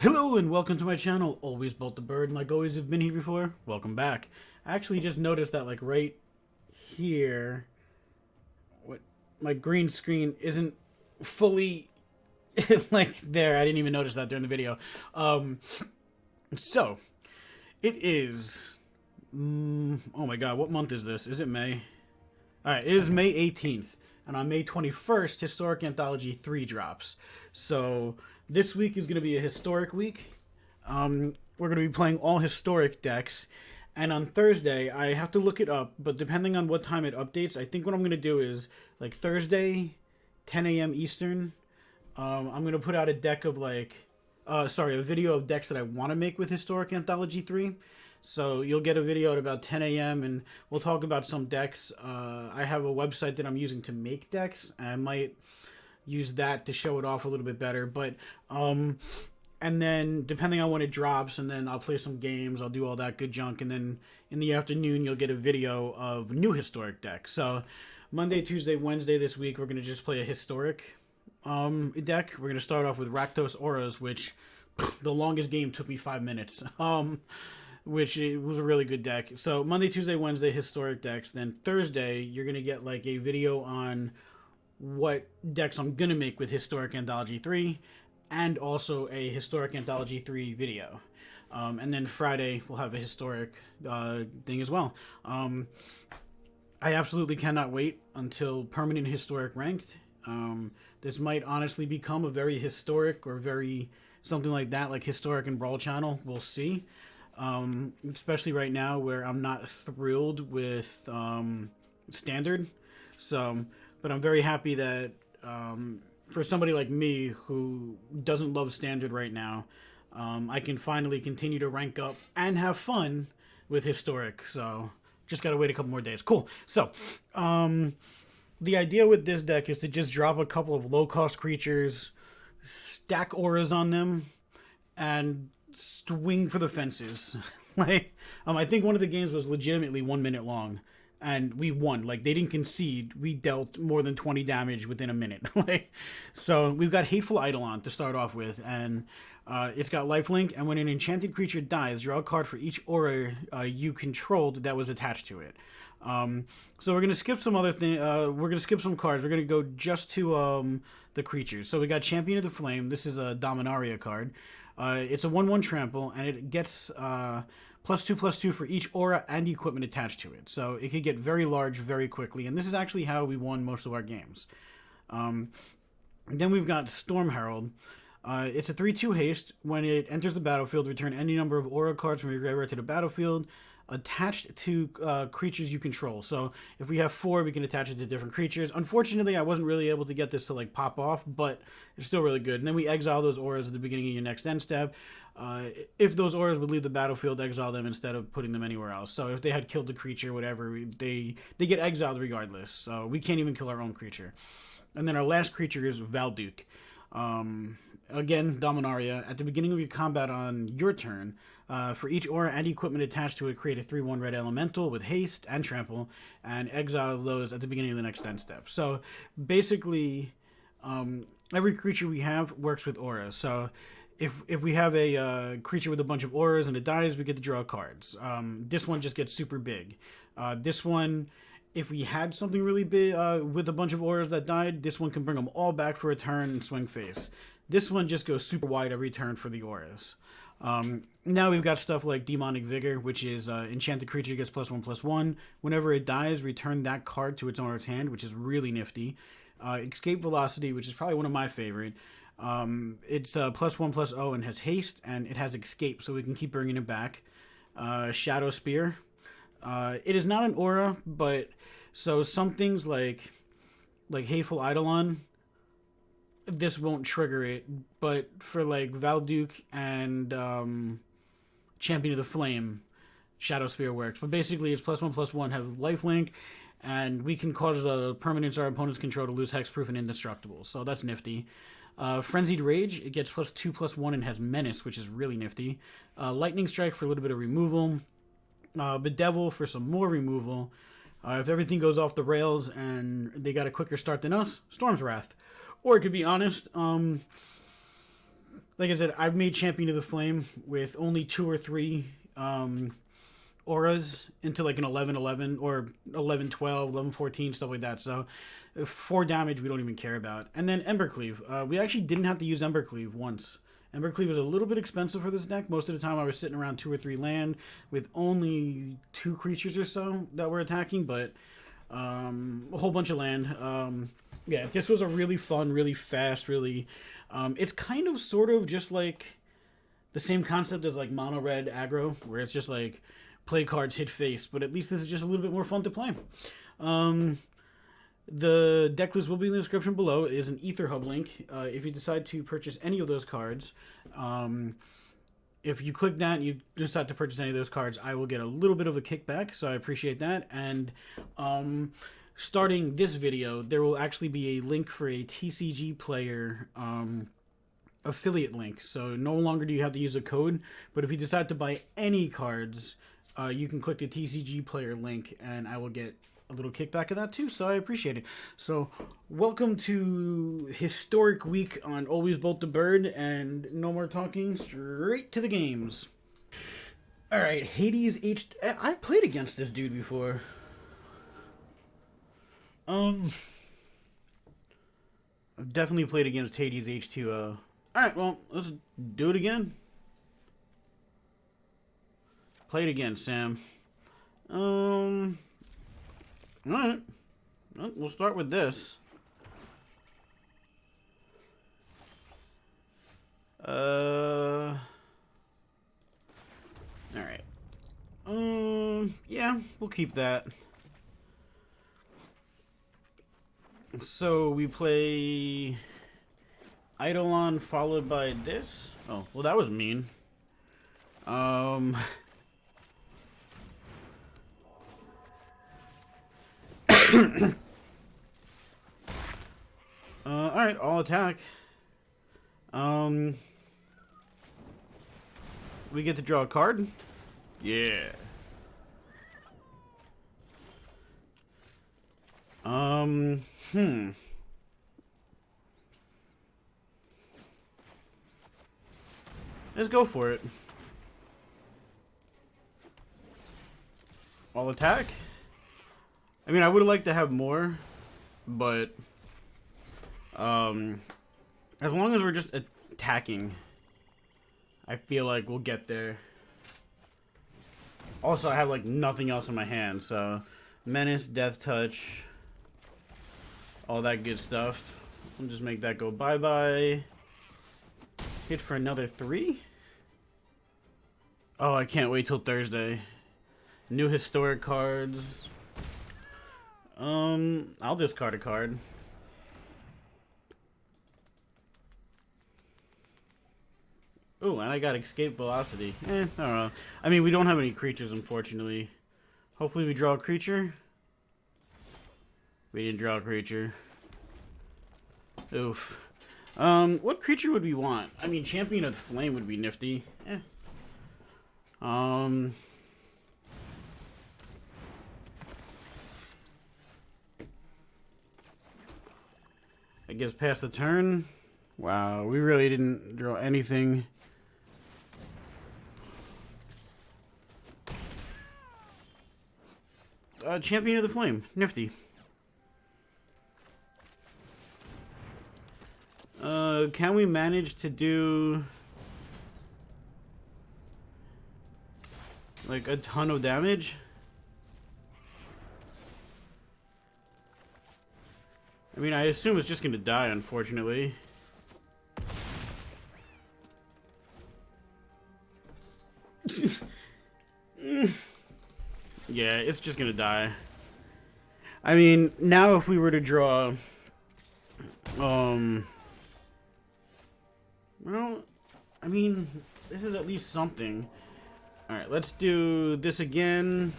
Hello and welcome to my channel, Always Bolt the Bird. Like always, have been here before, welcome back. I actually just noticed that like right here, what my green screen isn't fully like there. I didn't even notice that during the video. So it is. Oh my God, what month is this? Is it May? All right, it is May 18th, and on May 21st, Historic Anthology 3 drops. So this week is going to be a historic week. We're going to be playing all historic decks, and on Thursday, I have to look it up, but depending on what time it updates, I think what I'm going to do is, like Thursday, 10 a.m. Eastern, I'm going to put out a deck of a video of decks that I want to make with Historic Anthology 3. So you'll get a video at about 10 a.m. and we'll talk about some decks. I have a website that I'm using to make decks, and I might use that to show it off a little bit better. But and then depending on when it drops, and then I'll play some games, I'll do all that good junk, and then in the afternoon you'll get a video of new historic decks. So Monday, Tuesday, Wednesday this week we're gonna just play a historic deck. We're gonna start off with Rakdos Auras, which the longest game took me 5 minutes. Which it was a really good deck. So Monday, Tuesday, Wednesday, historic decks. Then Thursday, you're going to get like a video on what decks I'm going to make with Historic Anthology 3, and also a Historic Anthology 3 video. And then Friday, we'll have a historic thing as well. I absolutely cannot wait until Permanent Historic Ranked. This might honestly become a very historic or very something like that, like Historic and Brawl channel. We'll see. Especially right now where I'm not thrilled with standard. So, but I'm very happy that for somebody like me who doesn't love standard right now, I can finally continue to rank up and have fun with historic. So just gotta wait a couple more days. Cool. So the idea with this deck is to just drop a couple of low cost creatures, stack auras on them, and swing for the fences. I think one of the games was legitimately 1 minute long, and we won. Like, they didn't concede. We dealt more than 20 damage within a minute. So we've got Hateful Eidolon to start off with, and it's got lifelink, and when an enchanted creature dies, draw a card for each aura you controlled that was attached to it. So we're gonna skip some other thing. We're gonna skip some cards. We're gonna go just to the creatures. So we got Champion of the Flame. This is a Dominaria card. It's a 1/1 trample, and it gets +2/+2 for each aura and equipment attached to it. So it could get very large very quickly, and this is actually how we won most of our games. Then we've got Storm Herald. It's a 3/2 haste. When it enters the battlefield, return any number of aura cards from your graveyard to the battlefield attached to creatures you control. So if we have 4, we can attach it to different creatures. Unfortunately, I wasn't really able to get this to like pop off, but it's still really good. And then we exile those auras at the beginning of your next end step. If those auras would leave the battlefield, exile them instead of putting them anywhere else. So if they had killed the creature, whatever, they get exiled regardless. So we can't even kill our own creature. And then our last creature is Valduke. Again, Dominaria. At the beginning of your combat on your turn, for each aura and equipment attached to it, create a 3/1 red elemental with haste and trample, and exile those at the beginning of the next end step. So basically, every creature we have works with auras. So if we have a creature with a bunch of auras and it dies, we get to draw cards. This one just gets super big. This one, if we had something really big with a bunch of auras that died, this one can bring them all back for a turn and swing face. This one just goes super wide every turn for the auras. Now we've got stuff like Demonic Vigor, which is enchanted creature gets +1/+1. Whenever it dies, return that card to its owner's hand, which is really nifty. Escape Velocity, which is probably one of my favorite. It's +1/+0 and has haste, and it has escape, so we can keep bringing it back. Shadow Spear. It is not an aura, but so some things like Hateful Eidolon, this won't trigger it, but for like Valduke and Champion of the Flame, Shadow Spear works. But basically it's +1/+1, have lifelink, and we can cause the permanents our opponents control to lose hexproof and indestructible. So that's nifty. Frenzied Rage, it gets +2/+1 and has Menace, which is really nifty. Lightning Strike for a little bit of removal. Bedevil for some more removal. If everything goes off the rails and they got a quicker start than us, Storm's Wrath. Or to be honest, like I said, I've made Champion of the Flame with only 2 or 3 auras into like an 11-11 or 11-12, 11-14, stuff like that. So 4 damage we don't even care about. And then Embercleave. We actually didn't have to use Embercleave once. Embercleave was a little bit expensive for this deck. Most of the time I was sitting around 2 or 3 land with only 2 creatures or so that were attacking, but a whole bunch of land. Yeah, this was a really fun, really fast, really... it's kind of sort of just like the same concept as like mono red aggro, where it's just like play cards, hit face, but at least this is just a little bit more fun to play. The deck list will be in the description below. It is an Ether Hub link. If you decide to purchase any of those cards, if you click that and you decide to purchase any of those cards, I will get a little bit of a kickback, so I appreciate that. And starting this video, there will actually be a link for a TCG player affiliate link. So no longer do you have to use a code, but if you decide to buy any cards, you can click the TCG player link, and I will get a little kickback of that too, so I appreciate it. So welcome to Historic Week on Always Bolt the Bird, and no more talking, straight to the games. Alright, Hades H... I've played against this dude before. I've definitely played against Hades H2O. Alright, well, let's do it again. Play it again, Sam. Alright. Well, we'll start with this. Alright. Yeah, we'll keep that. So we play Eidolon followed by this. Oh, well, that was mean. Alright, I'll attack. We get to draw a card. Yeah. Let's go for it. I'll attack. I mean, I would have liked to have more, but as long as we're just attacking, I feel like we'll get there. Also, I have like nothing else in my hand, so Menace, Death Touch, all that good stuff. I'll just make that go bye-bye. Hit for another 3? Oh, I can't wait till Thursday. New historic cards. I'll discard a card. Ooh, and I got Escape Velocity. I don't know. I mean, we don't have any creatures, unfortunately. Hopefully we draw a creature. We didn't draw a creature. Oof. What creature would we want? I mean, Champion of the Flame would be nifty. I guess pass the turn. Wow, we really didn't draw anything. Champion of the Flame. Nifty. Can we manage to do like a ton of damage? I mean, I assume it's just gonna die, unfortunately. Yeah, it's just gonna die. I mean, now if we were to draw, well, I mean, this is at least something. Alright, let's do this again.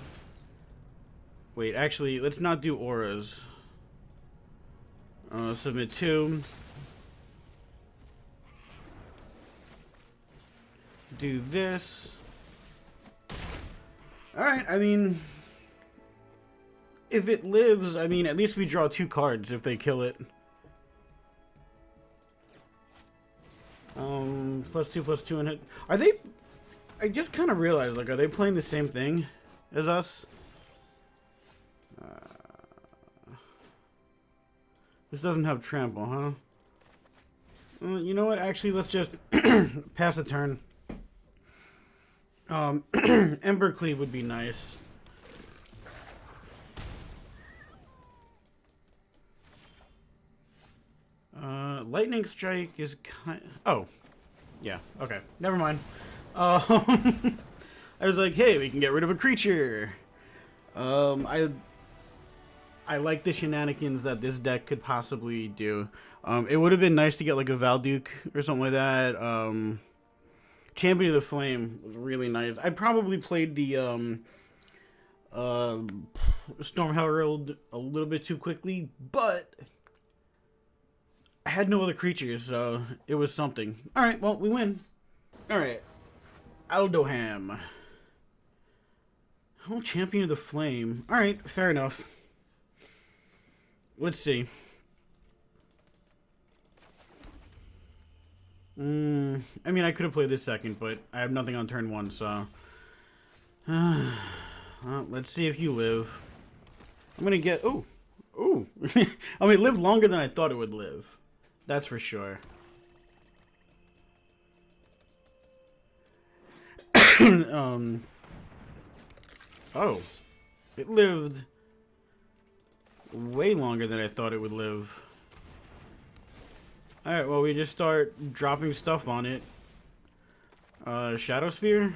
Wait, actually, let's not do auras. Submit 2. Do this. Alright, I mean, if it lives, I mean, at least we draw 2 cards if they kill it. +2/+2 and hit. Are they? I just kind of realized, like, are they playing the same thing as us? This doesn't have trample, huh? You know what? Actually, let's just pass the turn. Ember Cleave would be nice. Lightning Strike is kind. Oh, yeah. Okay, never mind. I was like, hey, we can get rid of a creature. I like the shenanigans that this deck could possibly do. It would have been nice to get like a Valduke or something like that. Champion of the Flame was really nice. I probably played the Storm Herald a little bit too quickly, but I had no other creatures, so it was something. Alright, well, we win. Alright. Aldoham. Oh, Champion of the Flame. Alright, fair enough. Let's see. I mean, I could have played this second, but I have nothing on turn 1, so... well, let's see if you live. I'm gonna get... Ooh! Ooh! I mean, it lived longer than I thought it would live. That's for sure. Oh. It lived way longer than I thought it would live. Alright, well, we just start dropping stuff on it. Shadow Spear?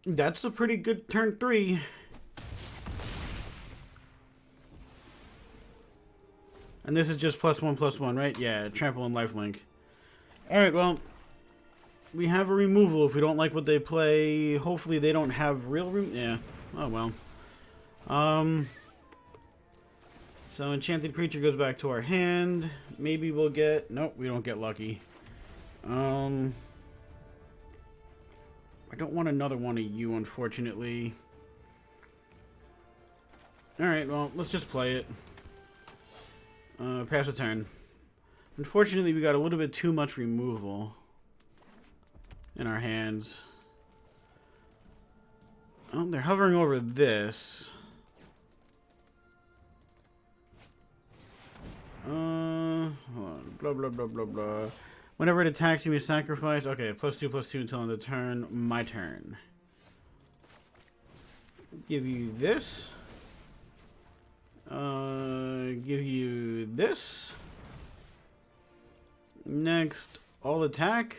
That's a pretty good turn 3. And this is just +1/+1, right? Yeah, trample and lifelink. Alright, well, we have a removal if we don't like what they play. Hopefully they don't have real room. Yeah. Oh, well. So enchanted creature goes back to our hand. Maybe we'll get... Nope, we don't get lucky. I don't want another one of you, unfortunately. Alright, well, let's just play it. Pass the turn. Unfortunately, we got a little bit too much removal in our hands. Oh, they're hovering over this. Hold on. Blah, blah, blah, blah, blah. Whenever it attacks, you may sacrifice. Okay, +2/+2 until end of the turn. My turn. Give you this. Give you this. Next, all attack.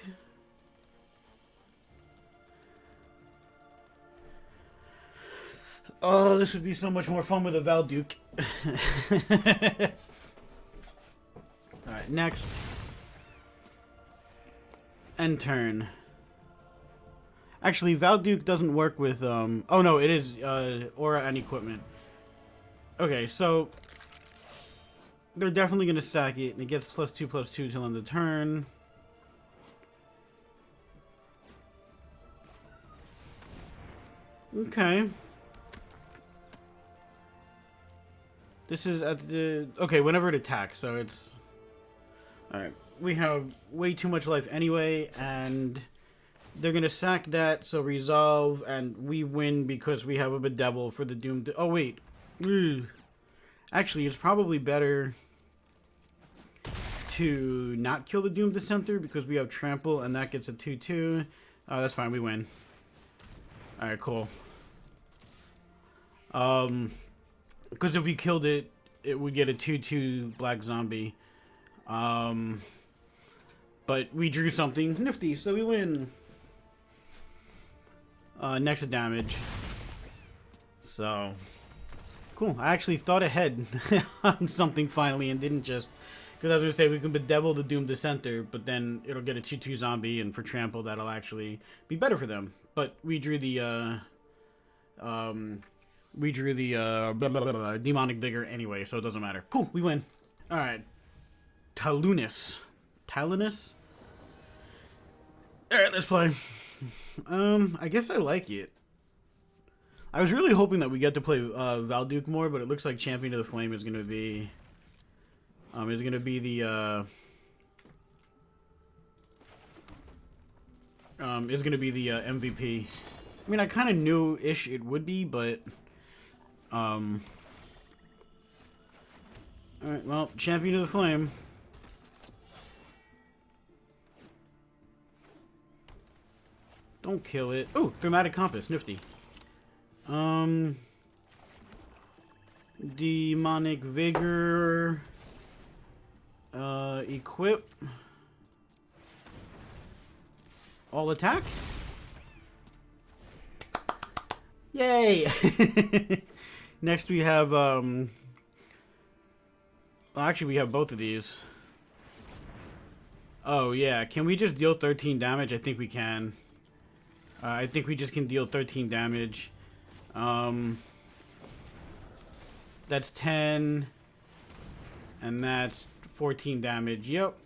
Oh, this would be so much more fun with a Valduke. Alright, next. End turn. Actually, Valduke doesn't work with, oh no, it is, aura and equipment. Okay, so they're definitely going to sack it, and it gets +2/+2 till end of turn. Okay. This is at the... Okay, whenever it attacks, so it's... Alright, we have way too much life anyway, and they're going to sack that, so resolve, and we win because we have a Bedevil for the Doom... Oh, wait. Actually, it's probably better to not kill the Doom Dissenter because we have Trample, and that gets a 2/2. That's fine, we win. Alright, cool. Because if we killed it, it would get a 2/2 Black Zombie. But we drew something nifty, so we win. Next to damage. So... Cool. I actually thought ahead on something finally and didn't just... Because I was going to say we can bedevil the Doom Dissenter, but then it'll get a 2/2 zombie, and for Trample that'll actually be better for them. But we drew the... Demonic Vigor anyway, so it doesn't matter. Cool, we win. Alright. Talonis. Talonis? Alright, let's play. I guess I like it. I was really hoping that we get to play Valduke more, but it looks like Champion of the Flame is gonna be the MVP. I mean, I kind of knew-ish it would be, but all right, well, Champion of the Flame. Don't kill it. Oh, Thematic Compass, nifty. Demonic Vigor. Equip. All attack. Yay! Next we have, well, actually we have both of these. Oh yeah, can we just deal 13 damage? I think we can. I think we just can deal 13 damage. That's 10. And that's 14 damage. Yep.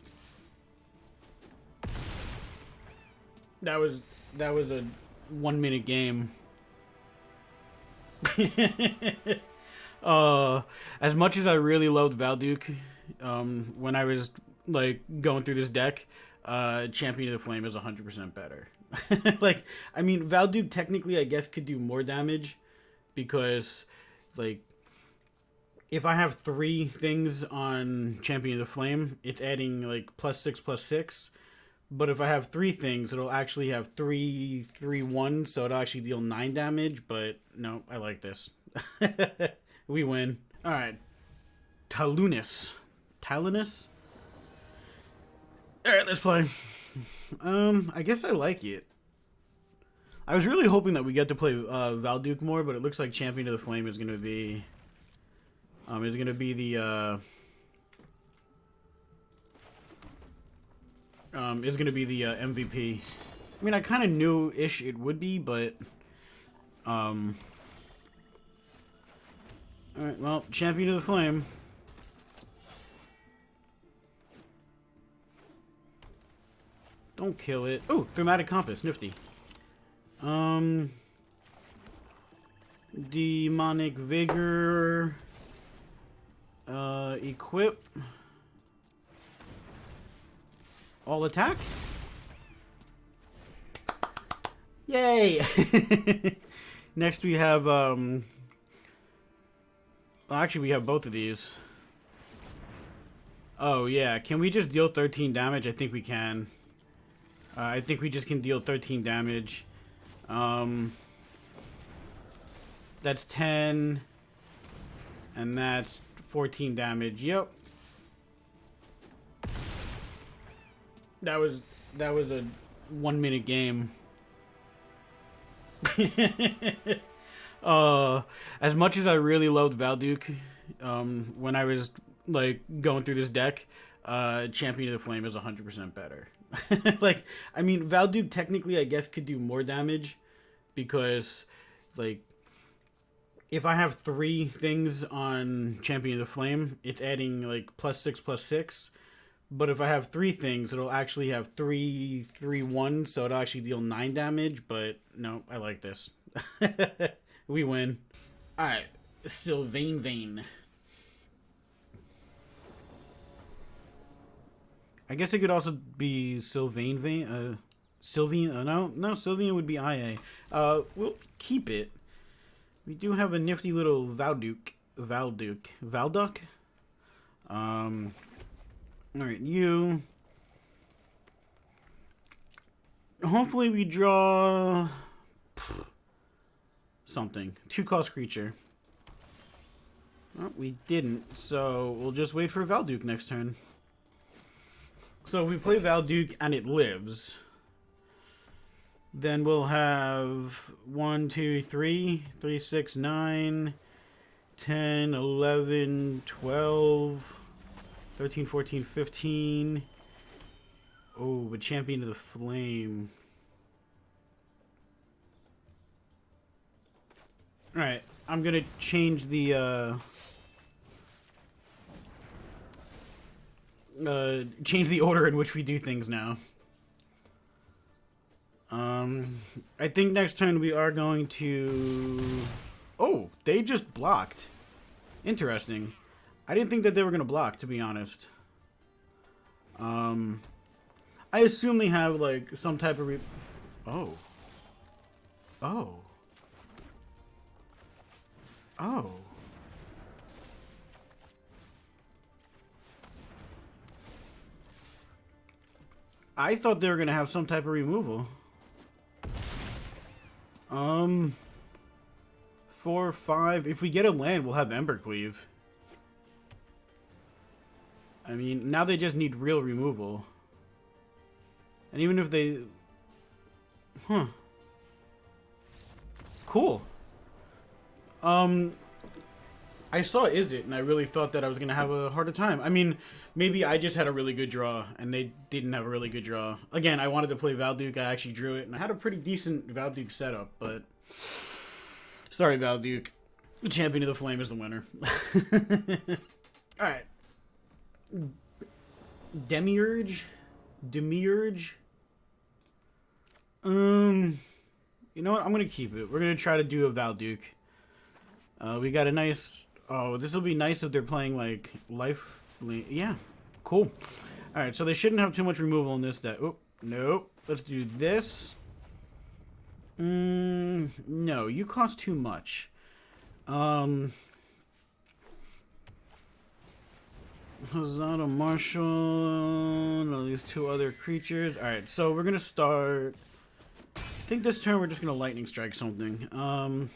That was a 1 minute game. As much as I really loved Valduke, when I was like going through this deck, Champion of the Flame is 100% better. Like, I mean, Valduke technically, I guess, could do more damage because, like, if I have 3 things on Champion of the Flame, it's adding like +6/+6. But if I have 3 things, it'll actually have 3/3/1, so it'll actually deal 9 damage. But no, I like this. We win. All right, Talonis. Talonis. All right, let's play. I guess I like it. I was really hoping that we get to play Valduke more, but it looks like Champion of the Flame is gonna be the MVP. I mean, I kind of knew-ish it would be, but all right, well, Champion of the Flame. Don't kill it. Oh, Thematic Compass, nifty. Demonic Vigor. Equip. All attack. Yay! Next we have, well, actually we have both of these. Oh yeah, can we just deal 13 damage? I think we can. I think we just can deal 13 damage. That's 10. And that's 14 damage. Yep. That was a 1 minute game. As much as I really loved Valduke, when I was like going through this deck, Champion of the Flame is 100% better. Like, I mean, Valduke technically, I guess, could do more damage because, like, if I have 3 things on Champion of the Flame, it's adding like +6/+6. But if I have 3 things, it'll actually have 3/3/1, so it'll actually deal 9 damage. But no, I like this. We win. All right, Sylvain. I guess it could also be Sylvain. Sylvian. No, Sylvian would be IA. We'll keep it. We do have a nifty little Valduke. Alright, you. Hopefully we draw something. 2-cost creature. Well, we didn't, so we'll just wait for Valduke next turn. So if we play Valduke and it lives, then we'll have 1, 2, 3, 3, 6, 9, 10, 11, 12, 13, 14, 15. Oh, but Champion of the Flame. Alright, I'm gonna change the order in which we do things now. I think next turn we are going to... Oh, they just blocked. Interesting. I didn't think that they were going to block, to be honest. I assume they have, like, some type of... Oh. Oh. Oh. I thought they were going to have some type of removal. 4, 5. If we get a land, we'll have Embercleave. I mean, now they just need real removal. And even if they... Huh. Cool. I saw Is It, and I really thought that I was going to have a harder time. I mean, maybe I just had a really good draw, and they didn't have a really good draw. Again, I wanted to play Valduke. I actually drew it, and I had a pretty decent Valduke setup, but... Sorry, Valduke. The Champion of the Flame is the winner. Alright. Demiurge? Demiurge? You know what? I'm going to keep it. We're going to try to do a Valduke. We got a nice... Oh, this will be nice if they're playing, like, life... Yeah, cool. Alright, so they shouldn't have too much removal in this deck. Oh, nope. Let's do this. No, you cost too much. Hazada Marshall... At least 2 other creatures. Alright, so we're going to start... I think this turn we're just going to Lightning Strike something. Alright,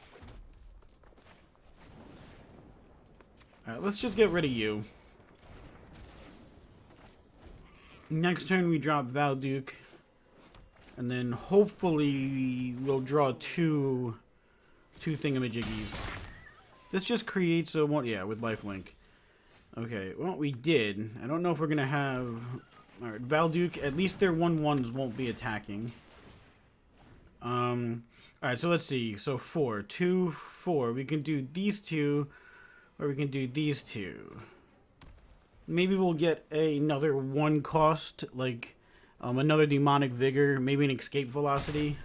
let's just get rid of you. Next turn we drop Valduke. And then hopefully we'll draw two thingamajiggies. This just creates a one, yeah, with lifelink. Okay, well we did. I don't know if we're gonna have... Alright, Valduke, at least their 1/1s won't be attacking. Alright, so let's see. So 4, 2, 4. We can do these 2, or we can do these 2. Maybe we'll get another 1 cost, like another Demonic Vigor, maybe an Escape Velocity.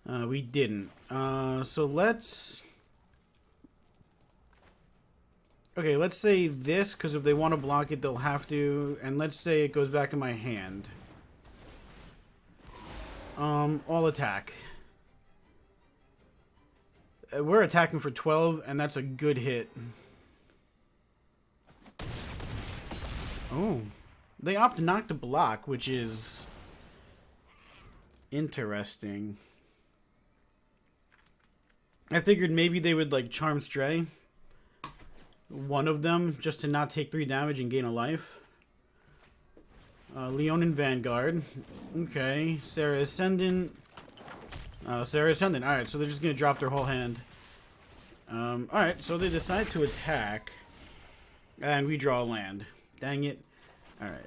We didn't. So let's... Okay, let's say this, because if they want to block it, they'll have to. And let's say it goes back in my hand. All attack. We're attacking for 12, and that's a good hit. Oh. They opt not to block, which is... interesting. I figured maybe they would, like, Charm Stray. One of them, just to not take 3 damage and gain a life. Leonin Vanguard. Okay. Sarah Ascendant. Sarah Ascendant. Alright, so they're just going to drop their whole hand. Alright, so they decide to attack. And we draw a land. Dang it. Alright.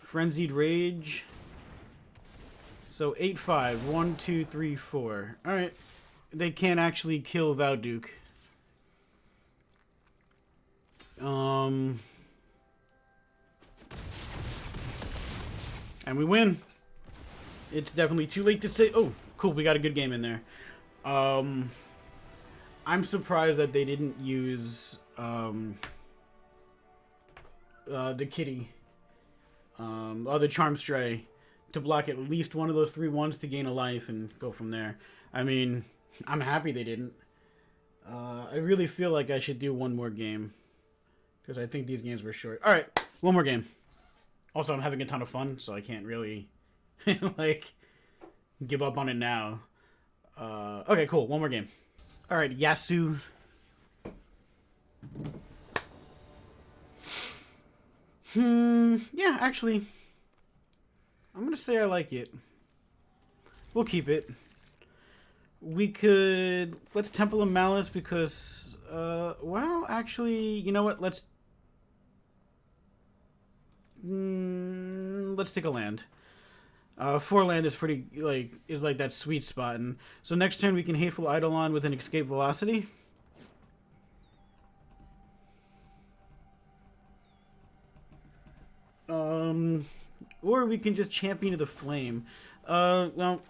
Frenzied Rage. So 8/5. 1, 2, 3, 4. Alright. They can't actually kill Valduke. And we win. It's definitely too late to say. Oh, cool. We got a good game in there. I'm surprised that they didn't use the kitty, or the Charm Stray, to block at least one of those 3/1s to gain a life and go from there. I mean, I'm happy they didn't. I really feel like I should do one more game, because I think these games were short. All right, one more game. Also, I'm having a ton of fun, so I can't really, like, give up on it now. Okay, cool. One more game. All right, Yasu. Yeah, actually, I'm going to say I like it. We'll keep it. We could... Let's Temple of Malice because... well, actually, you know what? Let's take a land. 4 land is pretty, like, is like that sweet spot. And so next turn we can Hateful Eidolon with an Escape Velocity. Or we can just Champion of the Flame. Well,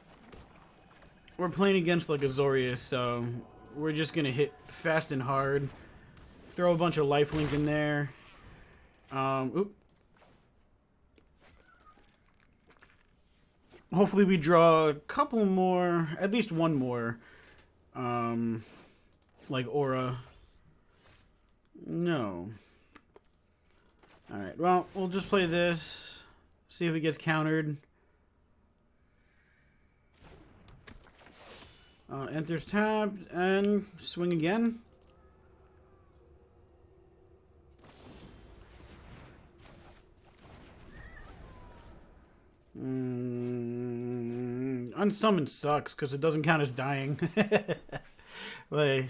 we're playing against like Azoreous, so we're just gonna hit fast and hard. Throw a bunch of lifelink in there. Oop. Hopefully we draw a couple more, at least one more, like Aura. No. Alright, well, we'll just play this, see if it gets countered. Enters tapped, and swing again. Unsummon sucks because it doesn't count as dying. Like,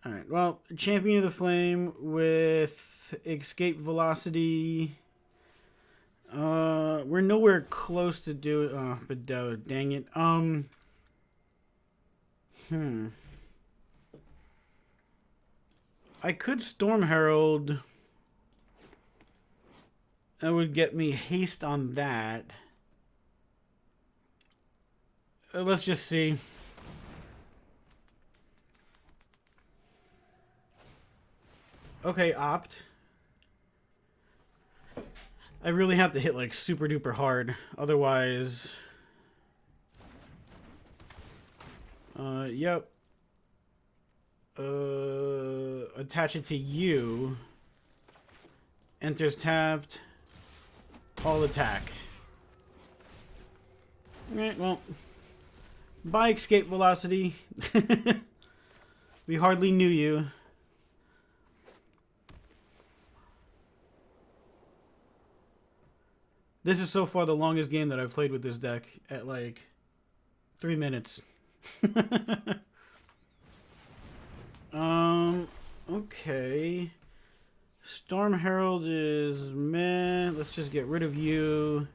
alright, well, Champion of the Flame with Escape Velocity. We're nowhere close to do it. Oh, but dang it. I could Storm Herald. That would get me haste on that. Let's just see. Okay, opt. I really have to hit like super duper hard. Otherwise... yep. Attach it to you. Enters tapped. All attack. Alright, well. Bye, Escape Velocity. We hardly knew you. This is so far the longest game that I've played with this deck at like 3 minutes. Okay. Storm Herald is meh. Let's just get rid of you.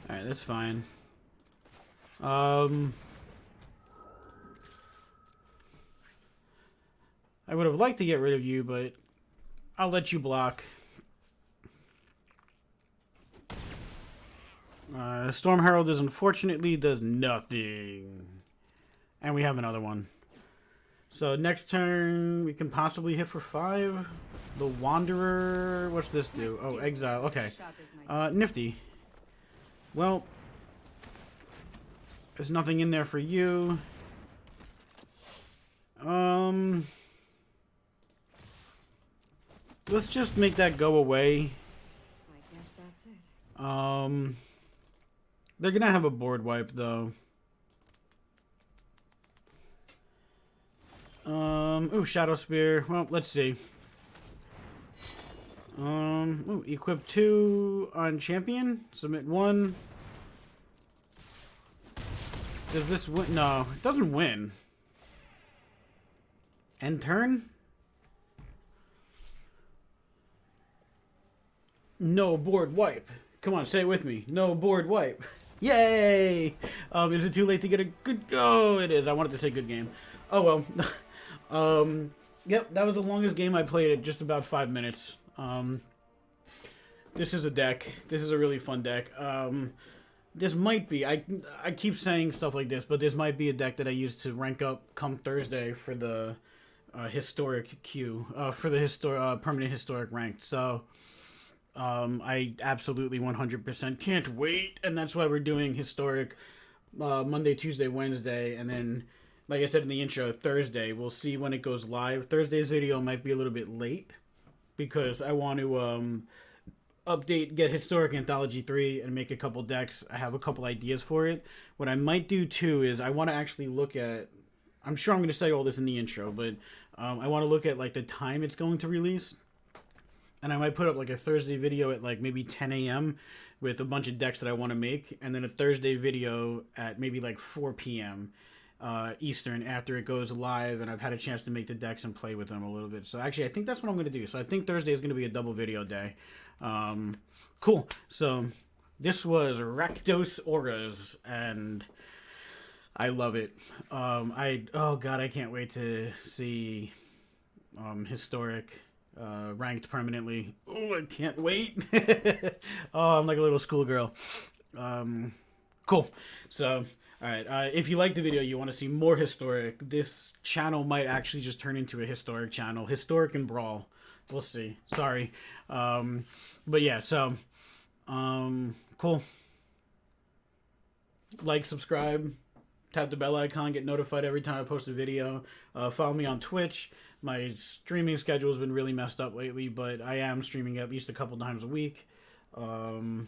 Alright, that's fine. I would have liked to get rid of you, but I'll let you block. Storm Herald is unfortunately does nothing. And we have another one. So next turn we can possibly hit for 5. The Wanderer, what's this do? Oh, exile. Okay. Nifty. Well, there's nothing in there for you. Let's just make that go away. I guess that's it. They're gonna have a board wipe though. Ooh, Shadow Spear. Well, let's see. Ooh, equip 2 on champion. Submit 1. Does this win? No, it doesn't win. End turn? No board wipe. Come on, say it with me. No board wipe. Yay! Is it too late to get a good go? It is. I wanted to say good game. Oh well. Yep, that was the longest game I played at just about 5 minutes. This is a deck. This is a really fun deck. This might be. I keep saying stuff like this, but this might be a deck that I use to rank up come Thursday for the historic queue. For the permanent historic ranked. So. I absolutely 100% can't wait, and that's why we're doing historic Monday, Tuesday, Wednesday, and then, like I said in the intro, Thursday. We'll see when it goes live. Thursday's video might be a little bit late because I want to get Historic Anthology 3 and make a couple decks. I have a couple ideas for it. What I might do too is I want to actually look at, I'm sure I'm going to say all this in the intro, but I want to look at like the time it's going to release. And I might put up like a Thursday video at like maybe 10 a.m. with a bunch of decks that I want to make. And then a Thursday video at maybe like 4 p.m. Eastern after it goes live. And I've had a chance to make the decks and play with them a little bit. So actually, I think that's what I'm going to do. So I think Thursday is going to be a double video day. Cool. So this was Rakdos Auras. And I love it. Oh god, I can't wait to see historic ranked permanently. Oh, I can't wait. Oh, I'm like a little schoolgirl. Cool. So, all right. If you like the video, you want to see more historic. This channel might actually just turn into a historic channel, historic and brawl. We'll see. Sorry, but yeah. So, cool. Like, subscribe, tap the bell icon, get notified every time I post a video. Follow me on Twitch. My streaming schedule has been really messed up lately, but I am streaming at least a couple times a week. And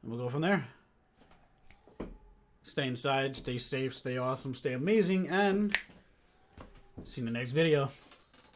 we'll go from there. Stay inside, stay safe, stay awesome, stay amazing, and see you in the next video.